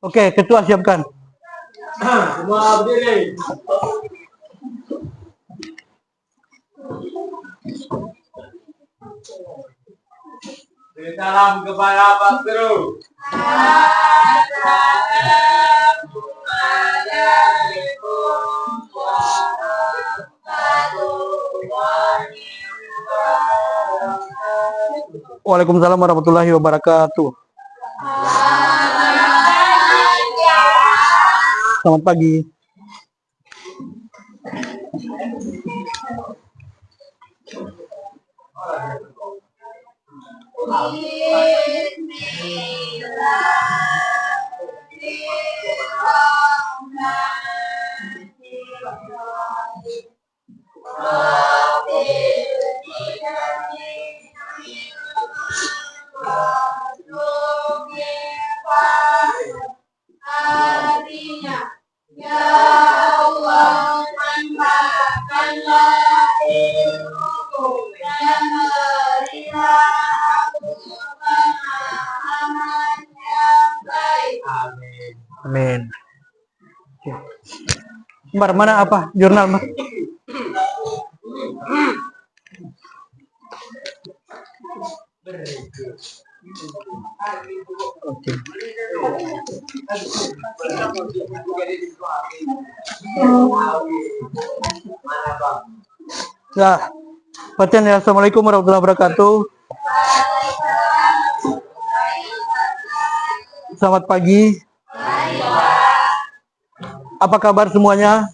Oke, ketua siapkan. Semua berdiri. Salam kepada Pak Guru. Waalaikumsalam warahmatullahi wabarakatuh. Selamat pagi. Artinya, ya Allah, tambahkanlah ilmuku dan berilah aku pemahaman yang baik. Amin. Mbak, mana apa jurnal, Mas? Oke. Ya, Patian ya. Assalamualaikum warahmatullahi wabarakatuh. Selamat pagi. Apa kabar semuanya?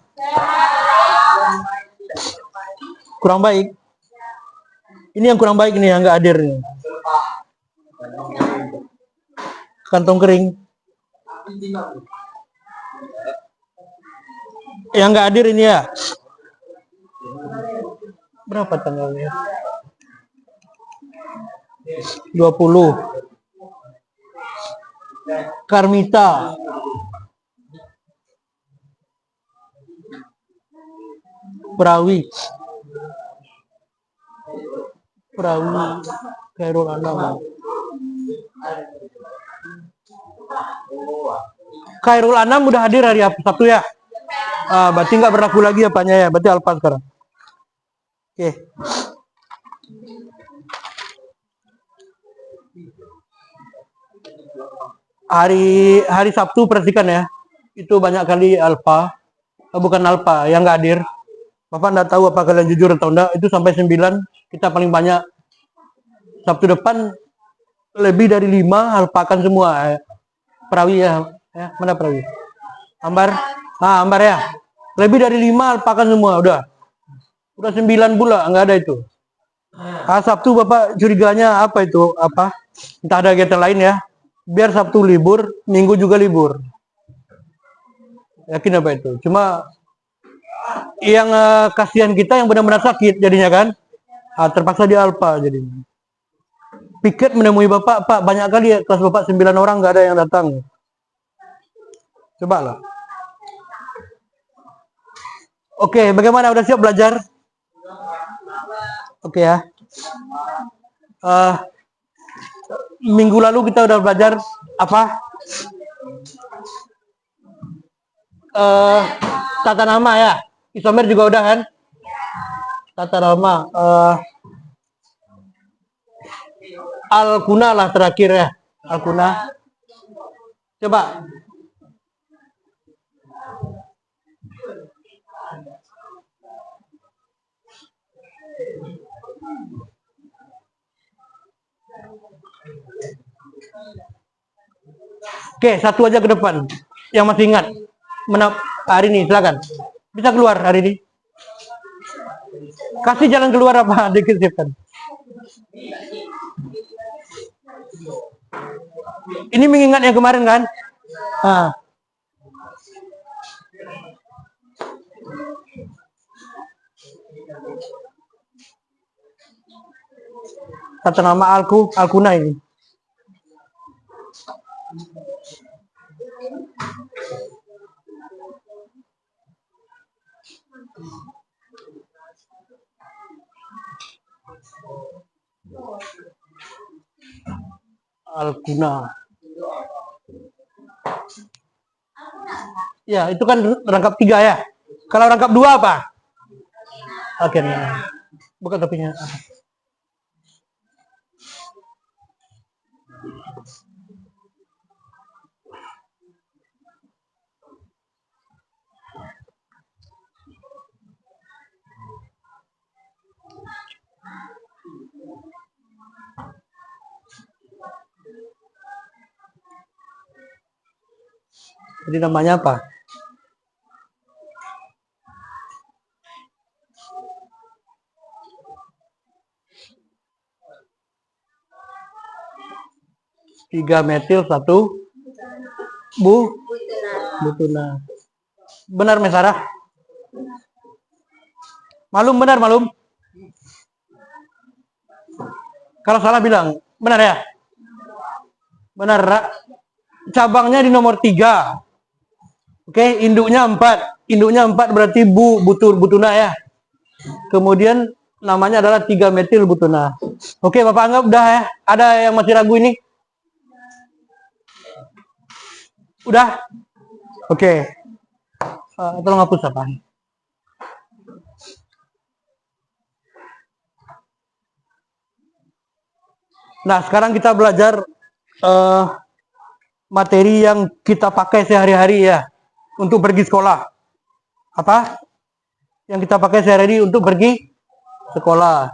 Kurang baik. Ini yang kurang baik nih, yang nggak hadir nih. Kantong kering. Yang nggak hadir ini ya. Berapa tanggalnya? 20. Karmita. Prawi. Khairul Anam. Khairul Anam udah hadir hari Sabtu ya. Berarti nggak berlaku lagi apanya ya. Berarti Alfa sekarang. Oke. Hari Sabtu perhatikan ya. Itu banyak kali Alfa. Bukan Alfa yang nggak hadir. Bapak nggak tahu apa kalian jujur atau enggak. Itu sampai 9. Kita paling banyak. Sabtu depan lebih dari 5 alpakan semua. Prawi ya. Mana Prawi? Ambar. Ambar ya. Lebih dari 5 alpakan semua udah 9 pula nggak ada itu. Sabtu Bapak curiganya apa itu? Apa? Entah ada kegiatan lain ya. Biar Sabtu libur, Minggu juga libur. Yakin apa itu? Cuma yang kasihan kita yang benar-benar sakit jadinya kan. Terpaksa di Alfa jadinya. Piket menemui Bapak, Pak, banyak kali ya, kelas Bapak 9 orang nggak ada yang datang. Coba lah. Oke, bagaimana? Udah siap belajar? Oke ya. Minggu lalu kita udah belajar apa? Tata nama ya. Isomer juga udah kan? Tata nama. Al-Kuna lah terakhir ya. Al-Kuna. Coba. Oke, satu aja ke depan. Yang masih ingat. Hari ini, silakan. Bisa keluar hari ini. Kasih jalan keluar apa? Dikisipkan. Ini mengingat yang kemarin kan? Kata nama Al-Kuna ini. Alkuna. Ya, itu kan rangkap 3 ya. Kalau rangkap 2 apa? Oke, nah. Buka topinya. Jadi namanya apa? Tiga metil 1 butuna. Benar Mesara? Malum benar malum? Kalau salah bilang benar ya? Benar. Cabangnya di nomor 3. Oke, induknya 4. Induknya 4 berarti butuna ya. Kemudian namanya adalah 3 metil butuna. Oke, Bapak anggap udah ya. Ada yang masih ragu ini? Udah? Oke. Tolong hapus apa? Nah, sekarang kita belajar materi yang kita pakai sehari-hari ya untuk pergi sekolah. Apa? Yang kita pakai sehari-hari untuk pergi sekolah.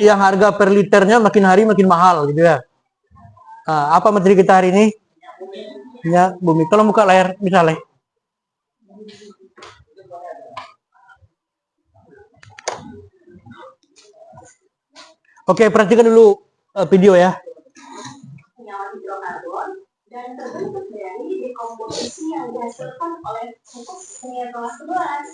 Yang harga per liternya makin hari makin mahal gitu ya. Nah, apa materi kita hari ini? Minyak bumi. Tolong buka layar misalnya. Oke, perhatikan dulu video ya. Senyawa hidrokarbon dan terbentuk dari dekomposisi yang dihasilkan oleh senyawa kelas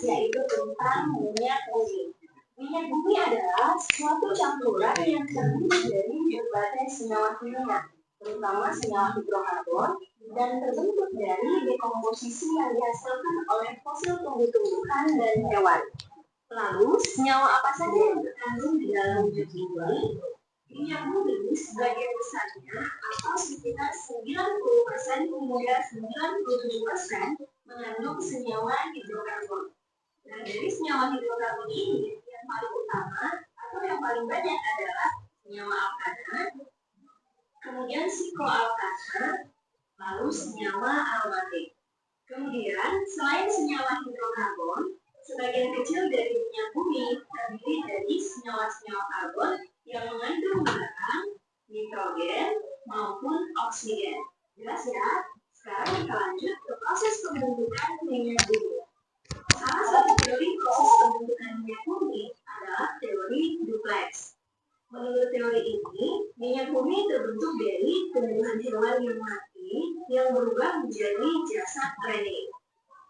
11, yaitu tentang minyak bumi. Minyak bumi adalah suatu campuran yang terdiri dari berbagai senyawa kimia, terutama senyawa hidrokarbon, dan terbentuk dari dekomposisi yang dihasilkan oleh fosil tumbuh-tumbuhan dan hewan. Lalu, senyawa apa saja yang terkandung di dalam wujud bumi? Minyak bumi sebagian besarnya atau sekitar 90% hingga 97% mengandung senyawa hidrokarbon. Nah, dari senyawa hidrokarbon ini yang paling utama atau yang paling banyak adalah senyawa alkana, kemudian sikloalkana, lalu senyawa aromatik. Kemudian, selain senyawa hidrokarbon, sebagian kecil dari minyak bumi terdiri dari senyawa-senyawa karbon yang mengandung barang, nitrogen, maupun oksigen. Jelas ya? Sekarang kita lanjut ke proses pembentukan minyak bumi. Salah satu teori proses pembentukan minyak bumi adalah teori duplex. Menurut teori ini, minyak bumi terbentuk dari tumbuhan hewan yang mati yang berubah menjadi jasad planet.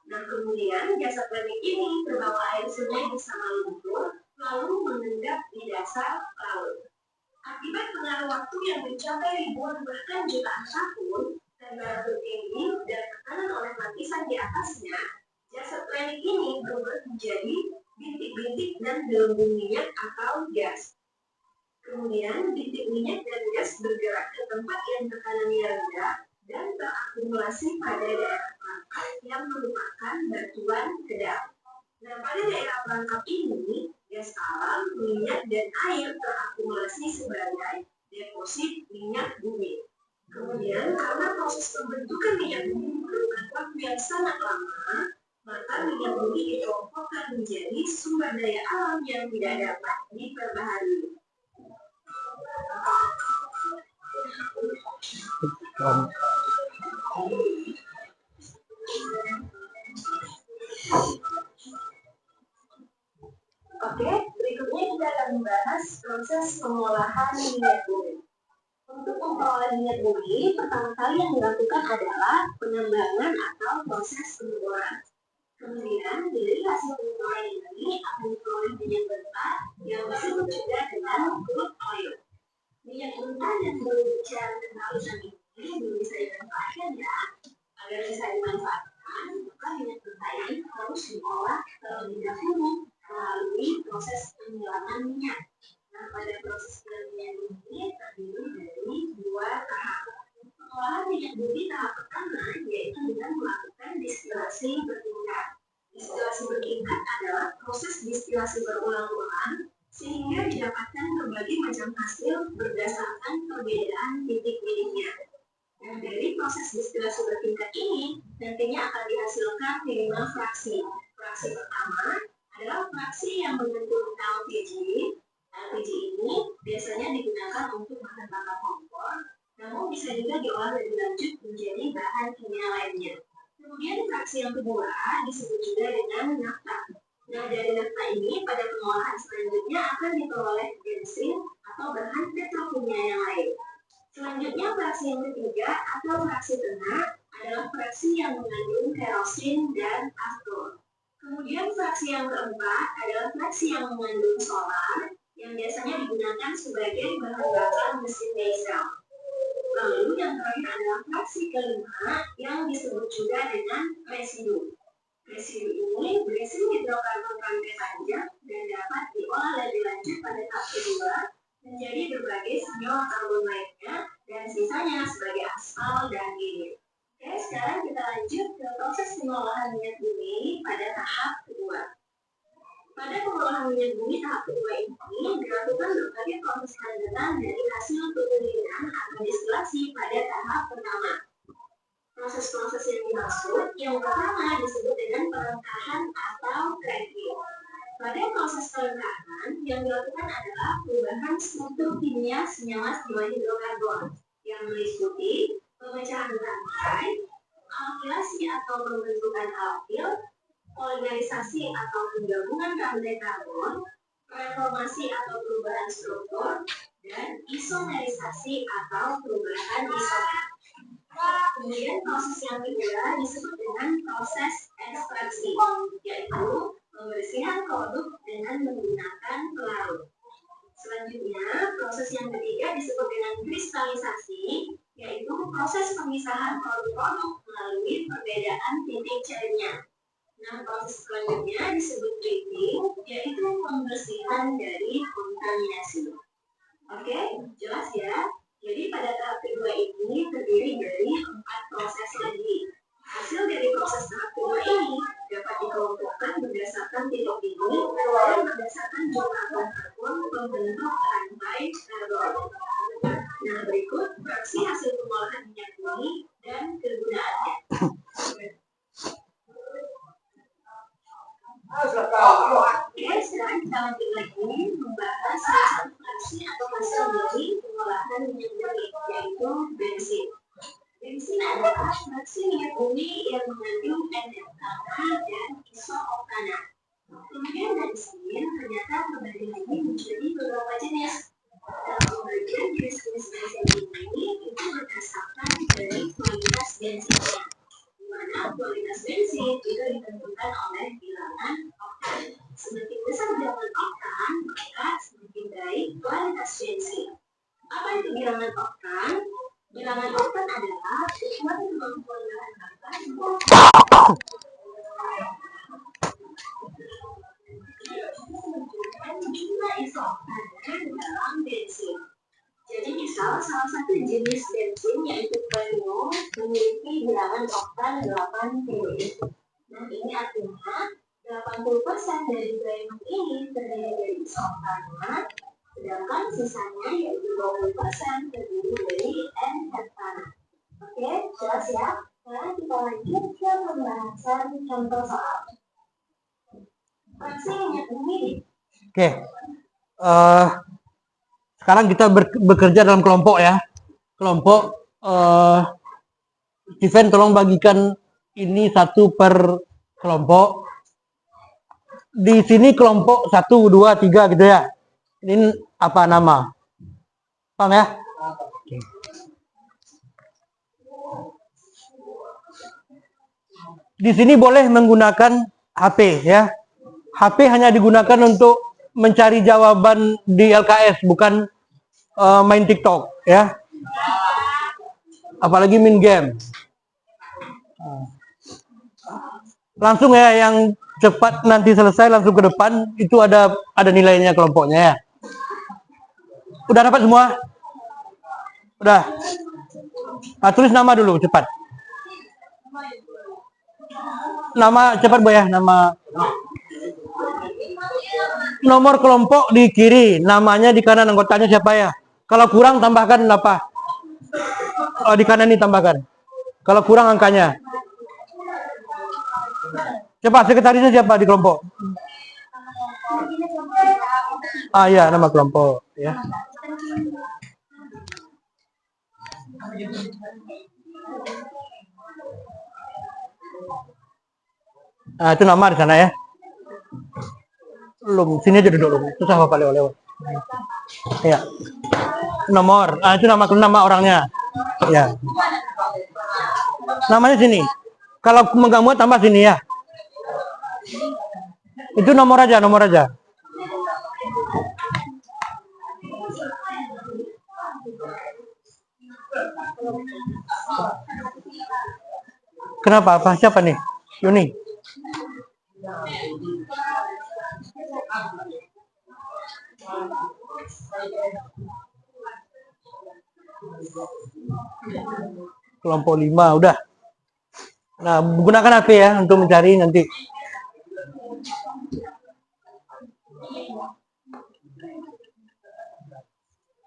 Nah, kemudian jasad planet ini terbawa air sungai bersama lumpur, lalu mengendap di dasar laut. Akibat pengaruh waktu yang mencapai ribuan bahkan jutaan tahun, temperatur tinggi dan tekanan oleh lapisan di atasnya, jasad planet ini berubah menjadi bintik-bintik dan gelembung minyak atau gas. Kemudian, bintik minyak dan gas bergerak ke tempat yang tekanannya rendah dan terakumulasi pada daerah perangkap yang merupakan batuan kedap. Nah, pada daerah perangkap ini, gas alam, minyak, dan air terakumulasi sebagai deposit minyak bumi. Kemudian, karena proses pembentukan minyak bumi memerlukan waktu yang sangat lama, maka minyak bumi dikelompokkan menjadi sumber daya alam yang tidak dapat diperbaharui. Oke, berikutnya kita akan membahas proses pengolahan minyak bumi. Untuk memperoleh minyak bumi, pertama kali yang dilakukan adalah penambangan atau proses pengeboran. Kemudian, dari hasil pengeboran ini akan diperoleh minyak mentah yang disebut juga dengan crude oil. Minyak mentah yang belum bicara tentang ini belum bisa dimanfaatkan ya. Agar bisa dimanfaatkan, minyak mentah ini harus diolah terlebih dahulu melalui proses penghilangan minyak. Nah, pada proses penghilangan minyak ini terdiri dari dua tahap. Pengolahan minyak bumi tahap pertama yaitu dengan melakukan distilasi bertingkat. Distilasi bertingkat adalah proses distilasi berulang-ulang sehingga didapatkan berbagai macam hasil berdasarkan perbedaan titik-titiknya. Nah, dari proses distilasi bertingkat ini nantinya akan dihasilkan minimal fraksi. Fraksi pertama adalah fraksi yang mengandung LPG. LPG ini biasanya digunakan untuk bahan bakar kompor, namun bisa juga diolah lebih lanjut menjadi bahan kimia lainnya. Kemudian fraksi yang kedua disebut juga dengan nafta. Nah, dari nafta ini pada pengolahan selanjutnya akan diperoleh bensin atau bahan petrokimia yang lain. Selanjutnya fraksi yang ketiga atau fraksi tengah adalah fraksi yang mengandung kerosin dan aftur. Kemudian fraksi yang keempat adalah fraksi yang mengandung solar yang biasanya digunakan sebagai bahan bakar mesin diesel. Lalu yang terakhir adalah fraksi kelima yang disebut juga dengan residu. Residu ini berisi hidrokarbon rantai panjang dan dapat diolah lebih lanjut pada tahap kedua menjadi berbagai senyawa karbon lainnya dan sisanya sebagai aspal dan ginit. Oke, sekarang kita lanjut ke proses pengolahan minyak bumi pada tahap kedua. Pada pengolahan minyak bumi tahap kedua ini dilakukan berbagai proses lanjutan dari hasil penggilingan atau distilasi pada tahap pertama. Proses-proses yang dimaksud yang pertama disebut dengan pelengkapan atau cracking. Pada proses pelengkapan yang dilakukan adalah perubahan struktur kimia senyawa hidrokarbon yang meliputi pemecahan rantai, alkilasi atau pembentukan alkil, polimerisasi atau penggabungan rantai karbon, reformasi atau perubahan struktur, dan isomerisasi atau perubahan isomer. Kemudian proses yang kedua disebut dengan proses ekstraksi, yaitu pembersihan produk dengan menggunakan pelarut. Selanjutnya, proses yang ketiga disebut dengan kristalisasi, yaitu proses pemisahan produk-produk melalui perbedaan titik cairnya. Nah, proses selanjutnya disebut treating, yaitu pembersihan dari kontaminasi. Oke, jelas ya? Jadi pada tahap kedua ini terdiri dari 4 proses lagi. Hasil dari proses tahap kedua ini dapat dikelompokkan berdasarkan titik ini dan berdasarkan jumlah karbon pembentuk rantai karbon. Nah, berikut fraksi hasil pengolahan minyak bumi dan kegunaannya. Oke, sekarang kita lanjut lagi membahas salah satu fraksi atau hasil dari pengolahan minyak bumi, yaitu bensin. Bensin adalah fraksi minyak bumi yang mengandung pendektana dan isooktana. Kemudian bensin ternyata terbagi lagi menjadi beberapa jenis. Dalam pembagian jenis-jenis bensin ini itu berdasarkan dari kualitas bensinnya. Di mana kualitas bensin itu ditentukan oleh bilangan oktan. Semakin besar bilangan oktan, maka semakin baik kualitas bensin. Apa itu bilangan oktan? Bilangan oktan adalah ukuran kemampuan bahan bakar menunjukkan jumlah isooktan dalam bensin. Jadi misal salah satu jenis bensin yaitu premium memiliki bilangan oktan 80. Nah, ini artinya 80% dari premium ini terdiri dari isoktana, sedangkan sisanya yaitu 20% terdiri dari N-hektana. Oke, jelas ya? Sekarang kita lanjut ke pembahasan contoh soal. Fraksi minyak bumi. Oke. Sekarang kita bekerja dalam kelompok ya. Kelompok. Steven tolong bagikan ini 1 per kelompok. Di sini kelompok 1, 2, 3 gitu ya. Ini apa nama? Paham ya? Oke. Di sini boleh menggunakan HP ya. HP hanya digunakan untuk mencari jawaban di LKS, bukan main TikTok ya. Apalagi main game. Langsung ya, yang cepat nanti selesai langsung ke depan itu ada nilainya kelompoknya ya. Udah dapat semua? Udah. Nah, tulis nama dulu cepat. Nama cepat Bu ya, nama. Nomor kelompok di kiri, namanya di kanan, anggotanya siapa ya? Kalau kurang tambahkan apa? Oh, di kanan ini tambahkan. Kalau kurang angkanya. Coba sekretarisnya siapa di kelompok? Ah ya, nama kelompok ya. Nah, itu nama di sana ya. Belum, sini aja duduk dulu. Susah apa lewat-lewat. Ya. Nomor. Ah, itu nama orangnya. Ya. Namanya sini. Kalau nggak muat tambah sini ya. Itu nomor aja, nomor aja. Kenapa? Apa? Siapa nih? Yuni. Kelompok 5 udah. Nah, gunakan HP ya untuk mencari nanti.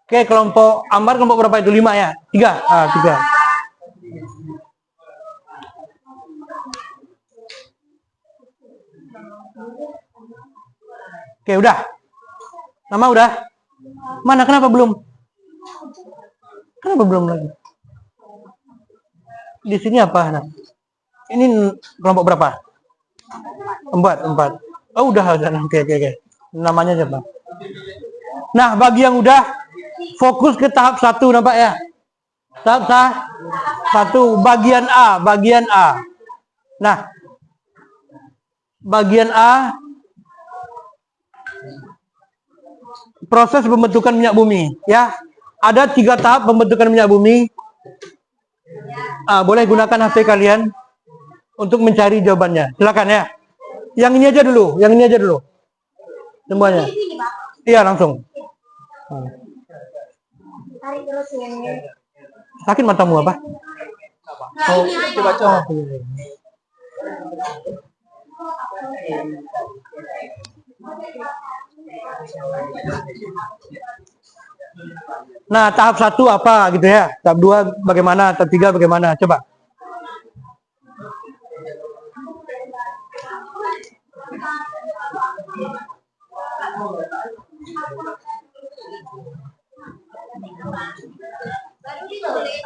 Oke, kelompok Ambar kelompok berapa itu? 5 ya? 3. Ah, 3. Oke, udah. Nama udah? Mana, kenapa belum? Kenapa belum lagi? Di sini apa? Nah, ini kelompok berapa? 4. Oh, udah. Oke. Namanya siapa? Nah, bagi yang udah, fokus ke tahap 1, nampak ya? Tahap 1, bagian A. Nah, bagian A, proses pembentukan minyak bumi ya. Ada 3 tahap pembentukan minyak bumi. Boleh gunakan HP kalian untuk mencari jawabannya. Silakan ya. Yang ini aja dulu. Semuanya. Iya, langsung. Tarik terus ini. Sakit matamu apa? Oh, coba. Nah, tahap 1 apa gitu ya? Tahap 2 bagaimana? Tahap 3 bagaimana? Coba.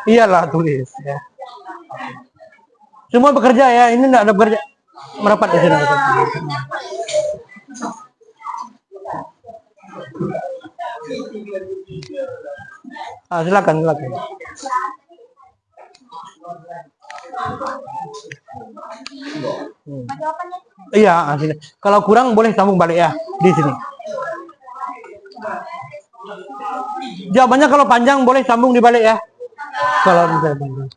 Iyalah, tulis ya. Semua bekerja ya. Ini enggak ada bekerja. Merapat di sini. Silakan. Iya, sini. Kalau kurang boleh sambung balik ya di sini. Jawabannya kalau panjang boleh sambung di balik ya. Kalau misalnya panjang.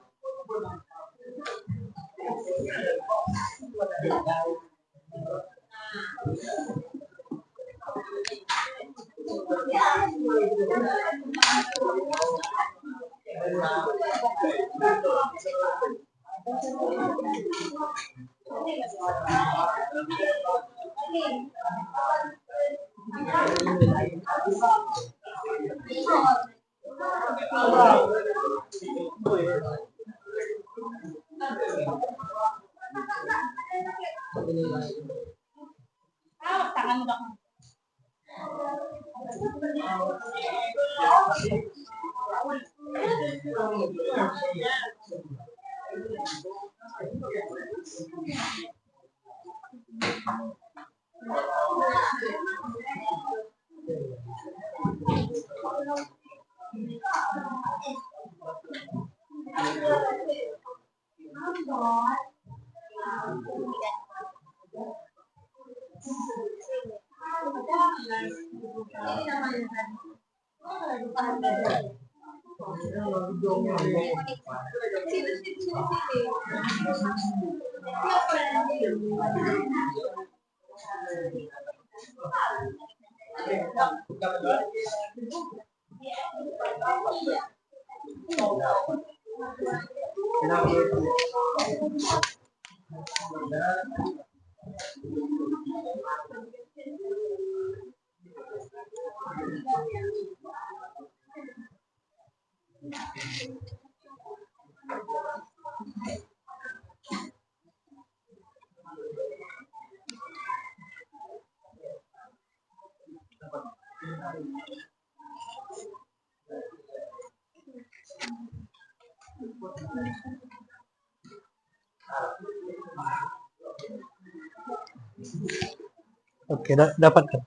Oke, dapat kan?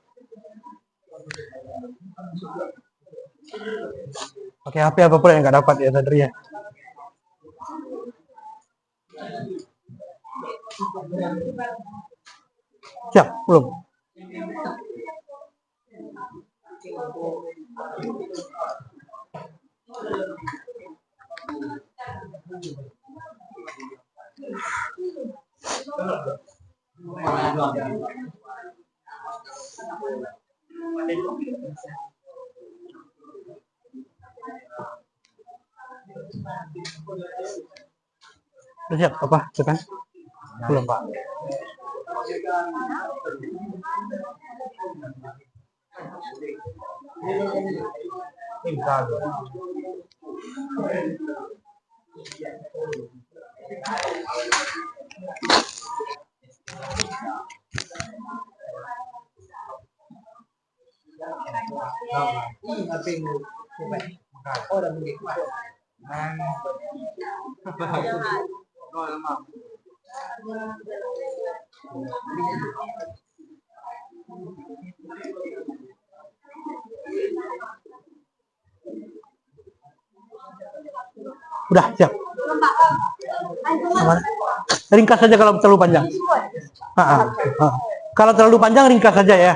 Pakai HP apa pula yang nggak dapat ya tadi ya. Siap, belum? Udah siap apa? Tekan? Belum, Pak. Udah siap. Ringkas saja kalau terlalu panjang. Kalau terlalu panjang ringkas saja ya.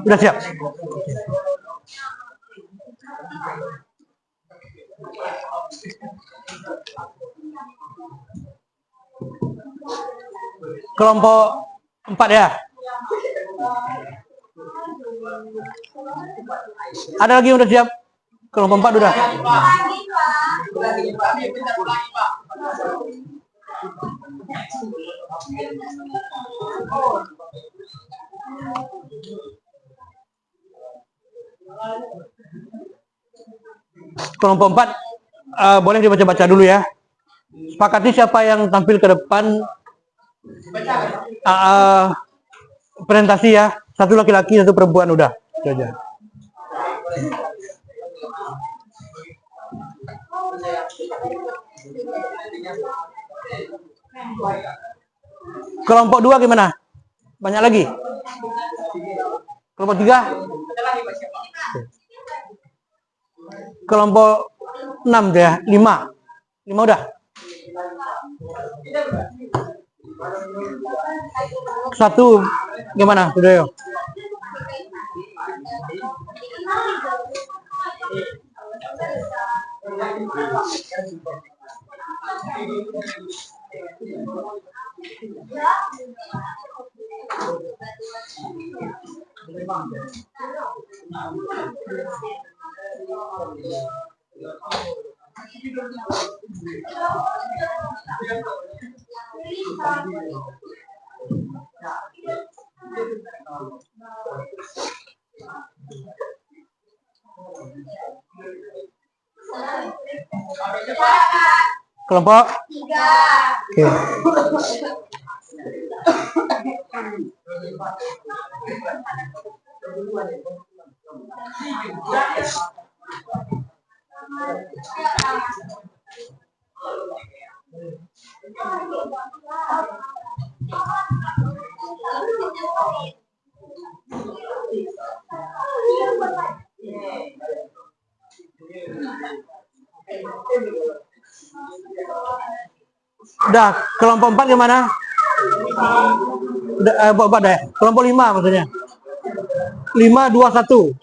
Udah siap. Kelompok 4 ya. Ada lagi yang udah siap? Kelompok 4 udah. Kelompok 4 boleh dibaca-baca dulu ya. Sepakati siapa yang tampil ke depan presentasi ya. Satu laki-laki, satu perempuan udah. Itu aja. Kelompok 2 gimana? Banyak lagi? Kelompok 3? Kelompok 6 tuh ya, 5. 5 udah. Satu gimana, Sudoyo? Kelompok 3. Oke. Udah, kelompok 4 gimana? Udah, Bapak dah. Kelompok 5 maksudnya. 5, 2, 1.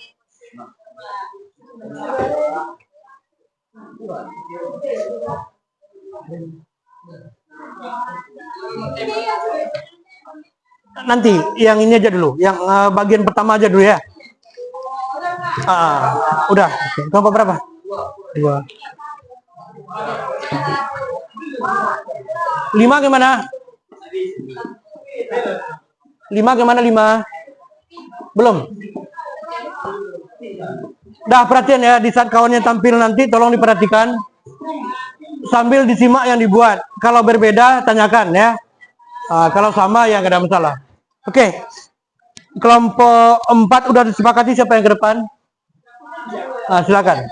Nanti yang ini aja dulu, yang bagian pertama aja dulu ya. Udah. Kelompok berapa? 2. 5 gimana? 5 gimana 5? Belum? Dah, perhatian ya, di saat kawannya tampil nanti tolong diperhatikan sambil disimak yang dibuat. Kalau berbeda tanyakan ya. Kalau sama ya nggak ada masalah. Oke. Kelompok 4 udah disepakati siapa yang ke depan? Silakan.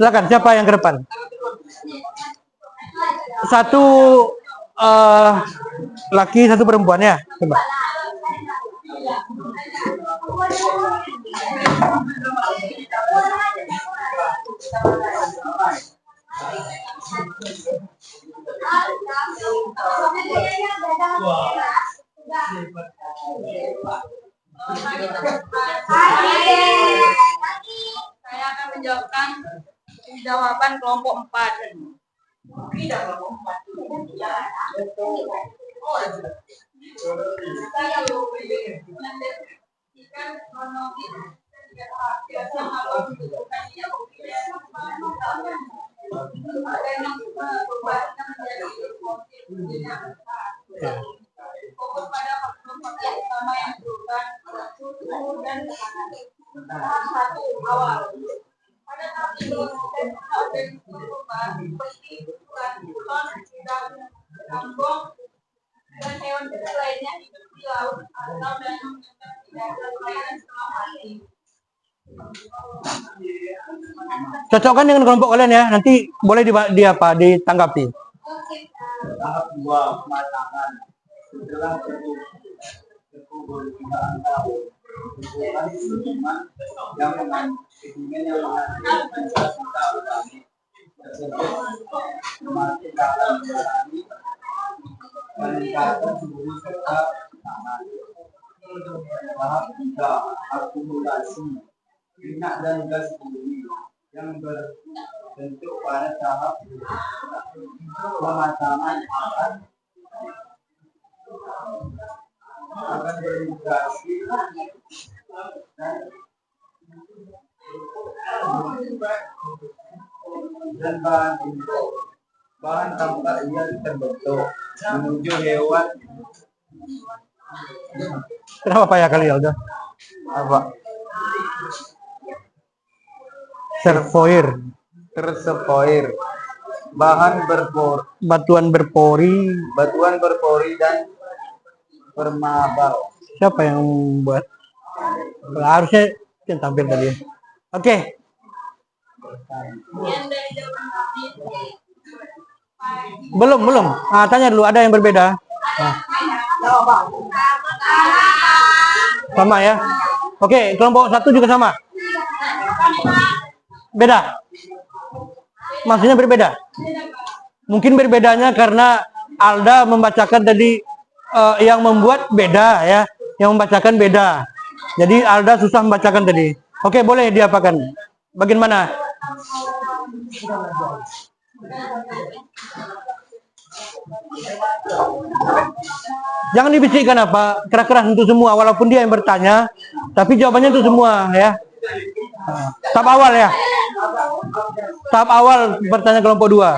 Silakan, siapa yang ke depan? Satu laki, satu perempuan ya. Coba. Saya akan menjawabkan jawaban kelompok 4. Fokus pada faktor utama yang berubah suhu dan tekanan. Tahap 1 awal. Pada tahap ini organisme berubah seperti ukuran kulon, udang, kambing, dan hewan kecil lainnya hidup di laut atau danau yang tidak ada perairan selama ini. Cocokkan dengan kelompok kalian ya. Nanti boleh ditanggapi. Tahap 2 pematangan. Setelah terkubur 3 tahun, kali seniman yang menghasilkan yang menghasilkan juta organik tersebut memanfaatkan berani meningkatkan suhu serta tangan. Tahap 3 akumulasi minyak dan gas bumi yang berbentuk pada tahap pematangan akan bermigrasi dan bahan tampak yang terbentuk menuju hewan. Kenapa Pak ya kali ya udah? Apa? Tersepoir. Batuan berpori. Dan permabal. Siapa yang buat? Harusnya yang tampil tadi. Oke. Belum. Tanya dulu, ada yang berbeda? Sama ya. Oke, kelompok 1 juga sama. Beda. Maksudnya berbeda. Mungkin berbedanya karena Alda membacakan tadi yang membuat beda ya, yang membacakan beda. Jadi Alda susah membacakan tadi. Oke, boleh diapakan? Bagian mana? Jangan dibisikkan apa, keras-keras untuk semua, walaupun dia yang bertanya, tapi jawabannya untuk semua ya. Tahap awal ya. Tahap awal bertanya kelompok 2.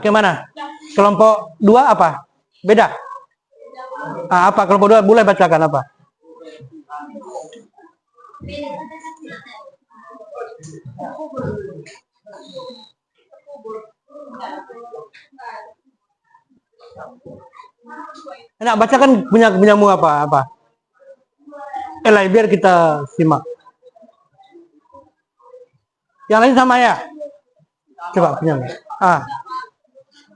Ke mana? Kelompok 2 apa? Beda. Apa kelompok 2 boleh bacakan apa? Enak bacakan punyamu apa? Biar kita simak. Yang lain sama ya? Coba punya.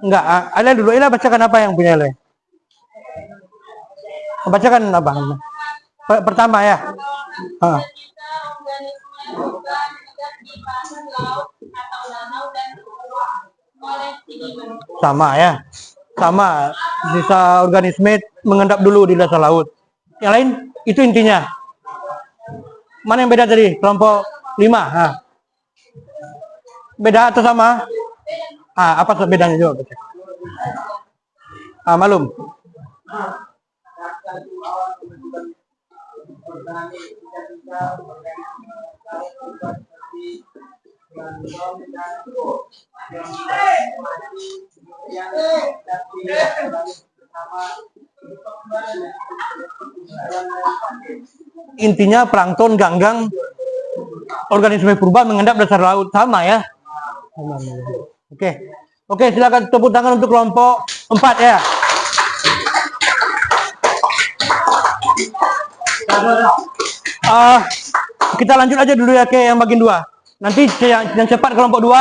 Enggak, Ela dulu. Ela bacakan apa yang punya Ela? Bacakan apa? Pertama ya. Sama ya. Sama. Sisa organisme mengendap dulu di dasar laut. Yang lain itu intinya. Mana yang beda tadi? Kelompok 5. Beda atau sama? Apa bedanya juga? Malum. Intinya plankton, ganggang, organisme purba mengendap dasar laut, sama ya. Oke, silakan tepuk tangan untuk kelompok 4 ya. Kita lanjut aja dulu ya ke yang bagian 2. Nanti yang cepat kelompok 2,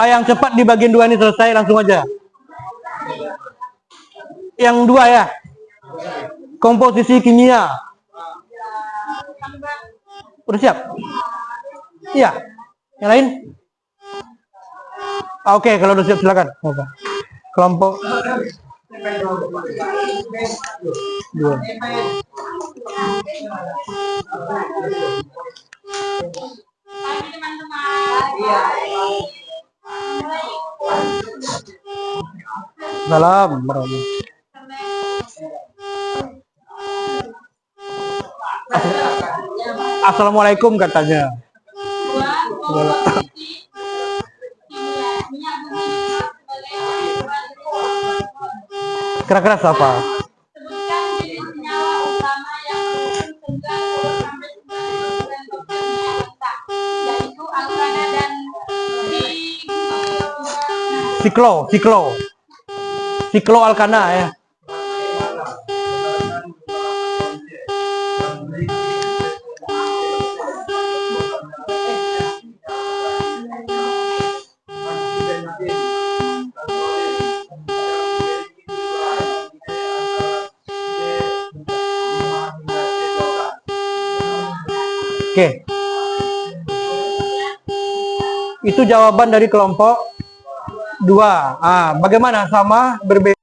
yang cepat di bagian 2 ini selesai langsung aja. Yang 2 ya. Komposisi kimia. Udah siap? Iya. Yang lain? Oke, kalau udah siap silakan. Kelompok 2. Salam. Assalamualaikum katanya. Keras-keras apa? Sebutkan jenis senyawa utama yang mengandung sampai 90% yaitu alkana dan siklo alkana ya. Oke. Itu jawaban dari kelompok 2. Bagaimana? Sama, berbeda?